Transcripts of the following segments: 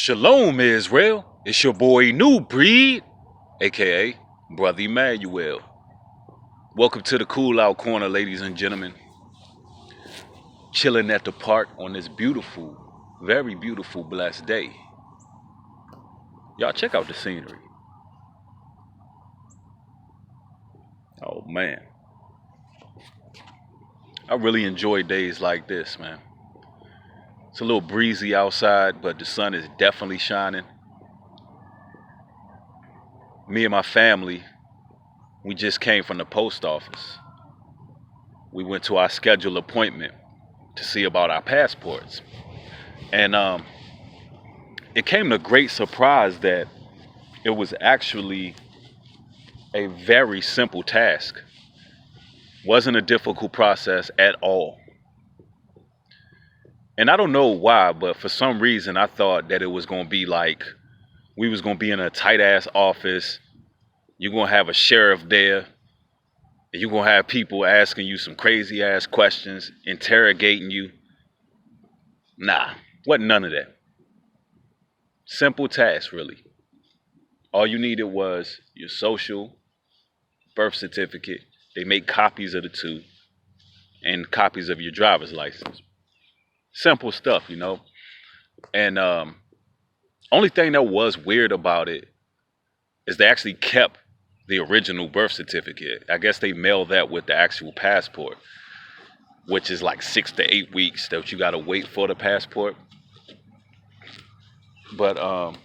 Shalom, Israel. It's your boy New Breed, aka Brother Emmanuel. Welcome to the Cool Out Corner, ladies and gentlemen. Chilling at the park on this beautiful, very beautiful, blessed day. Y'all check out the scenery. Oh man, I really enjoy days like this, man. It's a little breezy outside, but the sun is definitely shining. Me and my family, we just came from the post office. We went to our scheduled appointment to see about our passports. And it came to great surprise that it was actually a very simple task. Wasn't a difficult process at all. And I don't know why, but for some reason I thought that it was going to be like we was going to be in a tight ass office. You're going to have a sheriff there. And you're going to have people asking you some crazy ass questions, interrogating you. Nah, wasn't none of that. Simple task, really. All you needed was your social, birth certificate. They make copies of the two and copies of your driver's license. Simple stuff, you know. And only thing that was weird about it is they actually kept the original birth certificate. I guess they mailed that with the actual passport, which is like 6 to 8 weeks that you got to wait for the passport. But it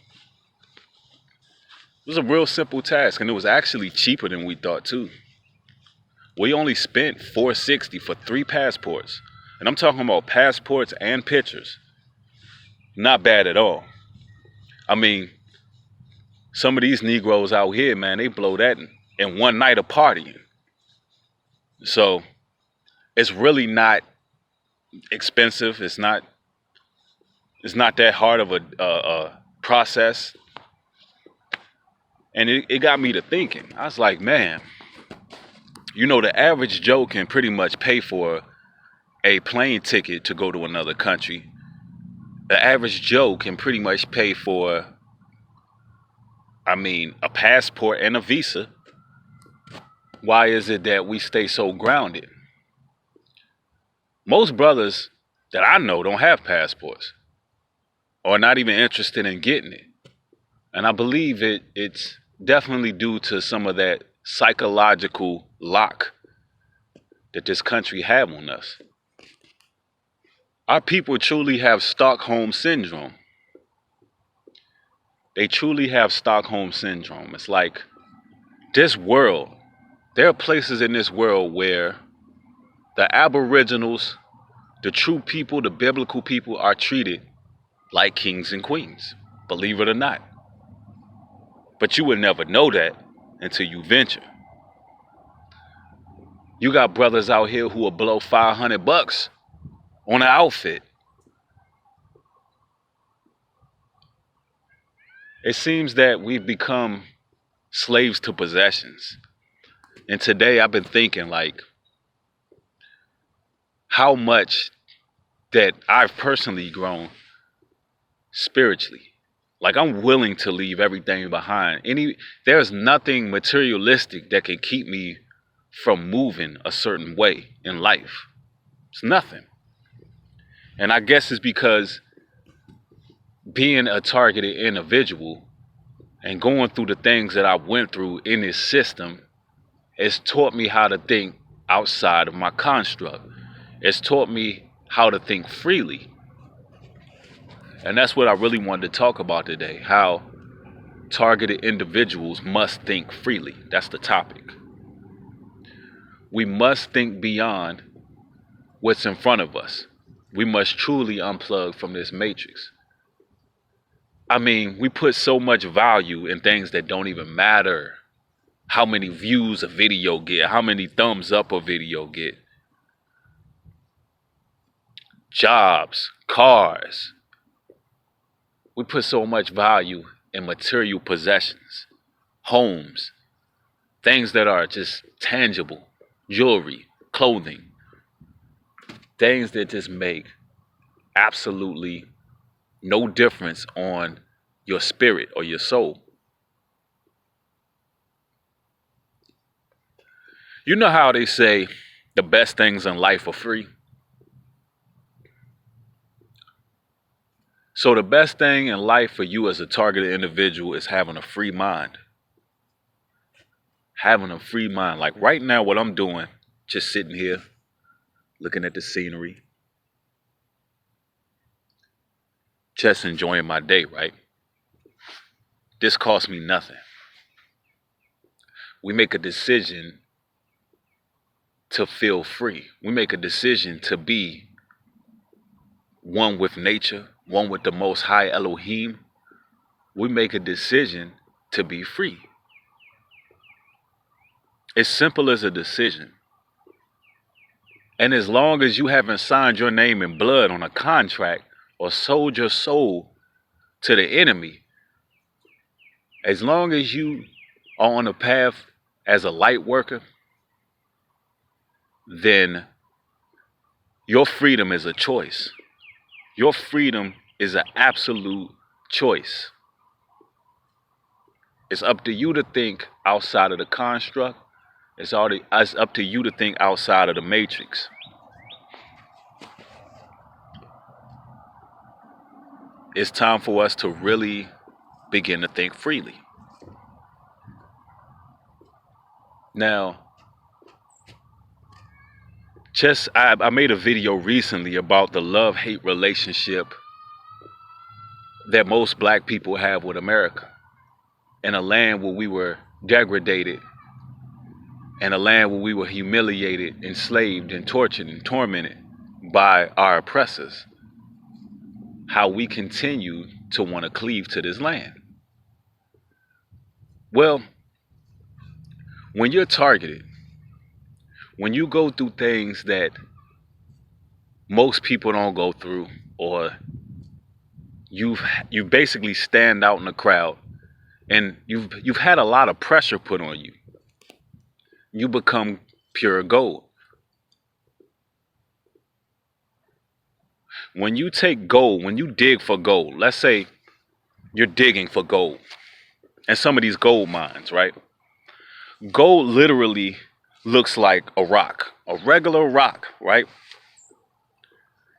was a real simple task, and it was actually cheaper than we thought too. We only spent $460 for 3 passports, and I'm talking about passports and pictures. Not bad at all. I mean, some of these Negroes out here, man, they blow that in one night of partying. So it's really not expensive. It's not that hard of a process. And it got me to thinking. I was like, man, you know, the average Joe can pretty much pay for a plane ticket to go to another country. The average Joe can pretty much pay for, a passport and a visa. Why is it that we stay so grounded? Most brothers that I know don't have passports or not even interested in getting it. And I believe it's definitely due to some of that psychological lock that this country have on us. Our people truly have Stockholm syndrome. They truly have Stockholm syndrome. It's like this world, there are places in this world where the aboriginals, the true people, the biblical people are treated like kings and queens, believe it or not. But you would never know that until you venture. You got brothers out here who will blow $500 on an outfit. It seems that we've become slaves to possessions. And today I've been thinking like how much that I've personally grown spiritually. Like I'm willing to leave everything behind. There's nothing materialistic that can keep me from moving a certain way in life. It's nothing. And I guess it's because being a targeted individual and going through the things that I went through in this system, it's taught me how to think outside of my construct. It's taught me how to think freely. And that's what I really wanted to talk about today, how targeted individuals must think freely. That's the topic. We must think beyond what's in front of us. We must truly unplug from this matrix. I mean, we put so much value in things that don't even matter. How many views a video get, how many thumbs up a video get. Jobs, cars. We put so much value in material possessions, homes, things that are just tangible, jewelry, clothing, things that just make absolutely no difference on your spirit or your soul. You know how they say the best things in life are free? So the best thing in life for you as a targeted individual is having a free mind. Having a free mind. Like right now, what I'm doing, just sitting here, looking at the scenery, just enjoying my day, right? This costs me nothing. We make a decision to feel free. We make a decision to be one with nature, one with the Most High Elohim. We make a decision to be free. It's simple as a decision. And as long as you haven't signed your name in blood on a contract or sold your soul to the enemy, as long as you are on a path as a light worker, then your freedom is a choice. Your freedom is an absolute choice. It's up to you to think outside of the construct. It's up to you to think outside of the matrix. It's time for us to really begin to think freely. Now, I made a video recently about the love-hate relationship that most black people have with America, in a land where we were degraded, in a land where we were humiliated, enslaved, and tortured and tormented by our oppressors. How we continue to want to cleave to this land. Well, when you're targeted, when you go through things that most people don't go through, or you basically stand out in the crowd, and you've had a lot of pressure put on you, you become pure gold. When you take gold, when you dig for gold, let's say you're digging for gold and some of these gold mines, right? Gold literally looks like a rock, a regular rock, right?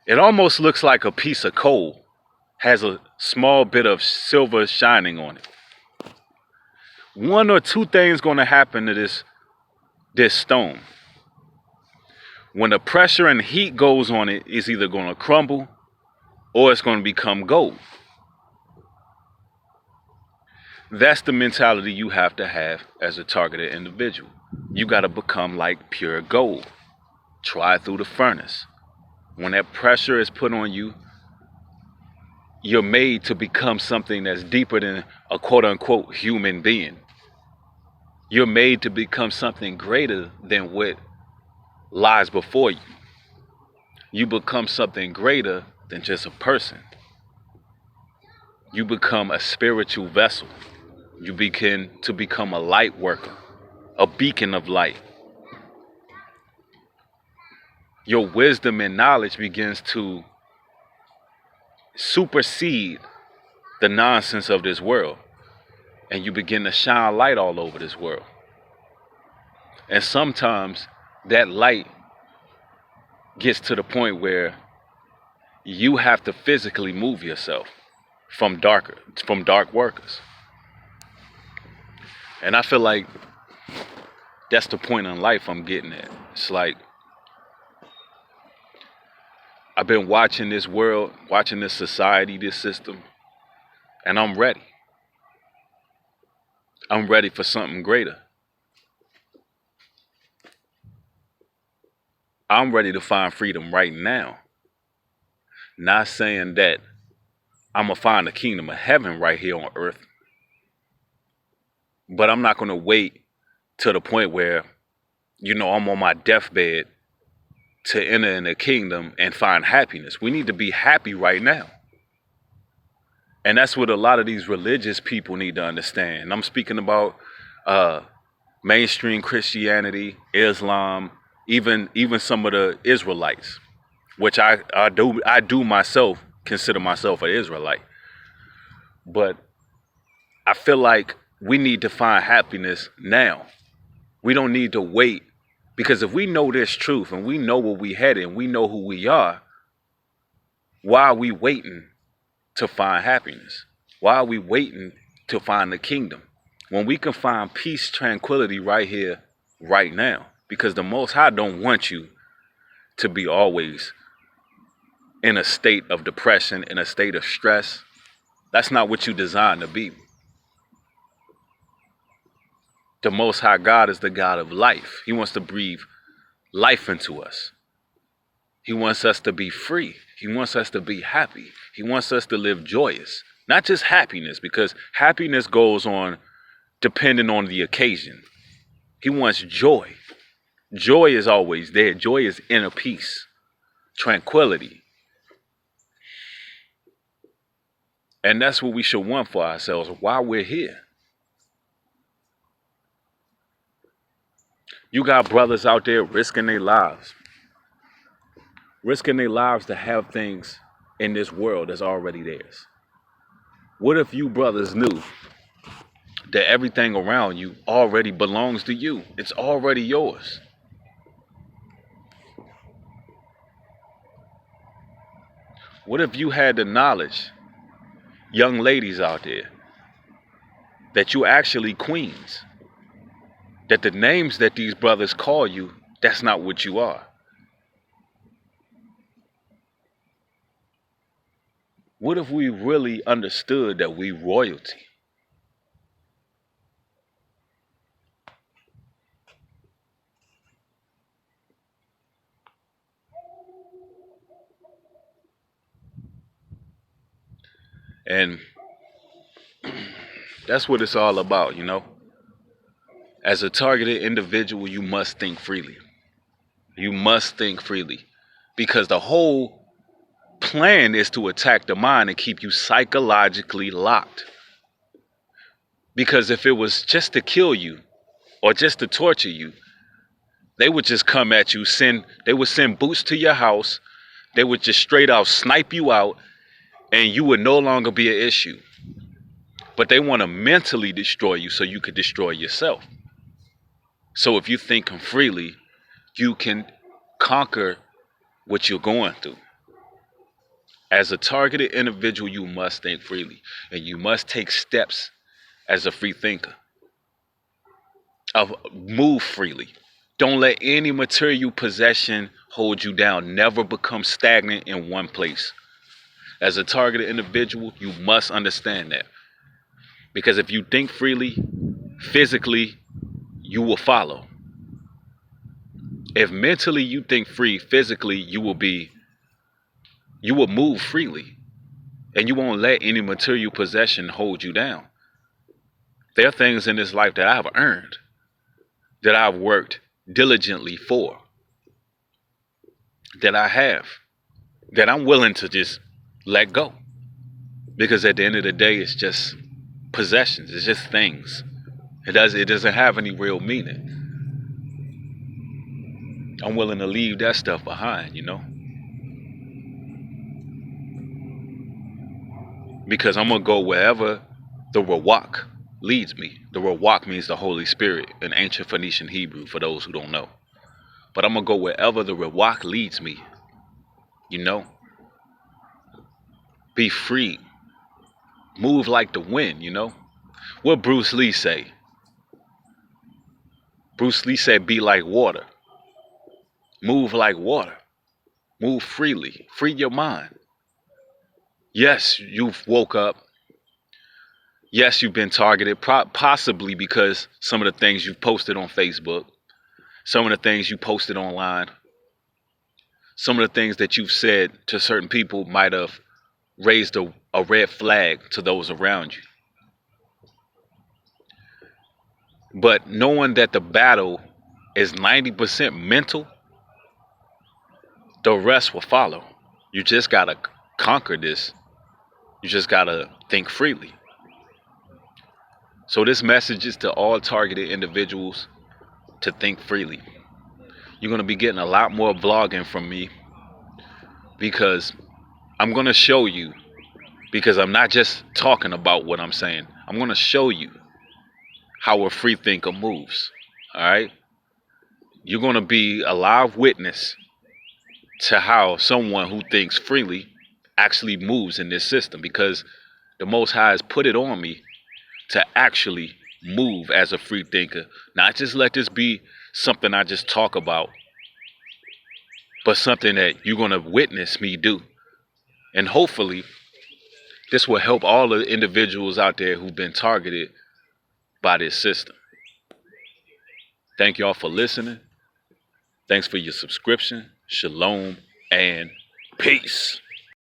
It almost looks like a piece of coal, has a small bit of silver shining on it. One or two things going to happen to this stone. When the pressure and heat goes on it, it's either going to crumble or it's going to become gold. That's the mentality you have to have as a targeted individual. You got to become like pure gold. Try through the furnace. When that pressure is put on you, you're made to become something that's deeper than a quote-unquote human being. You're made to become something greater than what lies before you. You become something greater than just a person. You become a spiritual vessel. You begin to become a light worker, a beacon of light. Your wisdom and knowledge begins to supersede the nonsense of this world, and you begin to shine light all over this world. And sometimes that light gets to the point where you have to physically move yourself from dark workers. And I feel like that's the point in life I'm getting at. It's like I've been watching this world, watching this society, this system, and I'm ready. I'm ready for something greater. I'm ready to find freedom right now. Not saying that I'm going to find the kingdom of heaven right here on earth. But I'm not going to wait to the point where, I'm on my deathbed to enter in the kingdom and find happiness. We need to be happy right now. And that's what a lot of these religious people need to understand. And I'm speaking about mainstream Christianity, Islam, even some of the Israelites, which I do myself consider myself an Israelite. But I feel like we need to find happiness now. We don't need to wait, because if we know this truth and we know where we headed and we know who we are, why are we waiting to find happiness? Why are we waiting to find the kingdom when we can find peace, tranquility right here, right now? Because the Most High don't want you to be always in a state of depression, in a state of stress. That's not what you designed to be. The Most High God is the God of life. He wants to breathe life into us. He wants us to be free. He wants us to be happy. He wants us to live joyous. Not just happiness, because happiness goes on depending on the occasion. He wants joy. Joy is always there. Joy is inner peace, tranquility. And that's what we should want for ourselves while we're here. You got brothers out there risking their lives to have things in this world that's already theirs. What if you brothers knew that everything around you already belongs to you? It's already yours. What if you had the knowledge, young ladies out there, that you actually queens? That the names that these brothers call you, that's not what you are. What if we really understood that we royalty? And that's what it's all about, you know? As a targeted individual, you must think freely. You must think freely. Because the whole plan is to attack the mind and keep you psychologically locked. Because if it was just to kill you or just to torture you, they would just come at you, they would send boots to your house, they would just straight out snipe you out, and you would no longer be an issue. But they want to mentally destroy you so you could destroy yourself. So if you think freely, you can conquer what you're going through. As a targeted individual, you must think freely, and you must take steps as a free thinker. Move freely. Don't let any material possession hold you down. Never become stagnant in one place. As a targeted individual, you must understand that. Because if you think freely, physically, you will follow. If mentally you think free, physically, you will move freely. And you won't let any material possession hold you down. There are things in this life that I've earned, that I've worked diligently for, that I'm willing to just let go. Because at the end of the day, it's just possessions. It's just things. It doesn't have any real meaning. I'm willing to leave that stuff behind, you know? Because I'm going to go wherever the Rawak leads me. The Rawak means the Holy Spirit in ancient Phoenician Hebrew, for those who don't know. But I'm going to go wherever the Rawak leads me, you know? Be free. Move like the wind, you know? What Bruce Lee say? Bruce Lee said, be like water. Move like water. Move freely. Free your mind. Yes, you've woke up. Yes, you've been targeted, possibly because some of the things you've posted on Facebook, some of the things you posted online, some of the things that you've said to certain people might have raised a red flag to those around you. But knowing that the battle is 90% mental, the rest will follow. You just got to conquer this. You just got to think freely. So this message is to all targeted individuals to think freely. You're going to be getting a lot more vlogging from me because I'm going to show you, because I'm not just talking about what I'm saying. I'm going to show you how a free thinker moves. All right? You're going to be a live witness to how someone who thinks freely actually moves in this system, because the Most High has put it on me to actually move as a free thinker. Not just let this be something I just talk about, but something that you're going to witness me do. And hopefully, this will help all the individuals out there who've been targeted by this system. Thank y'all for listening. Thanks for your subscription. Shalom and peace.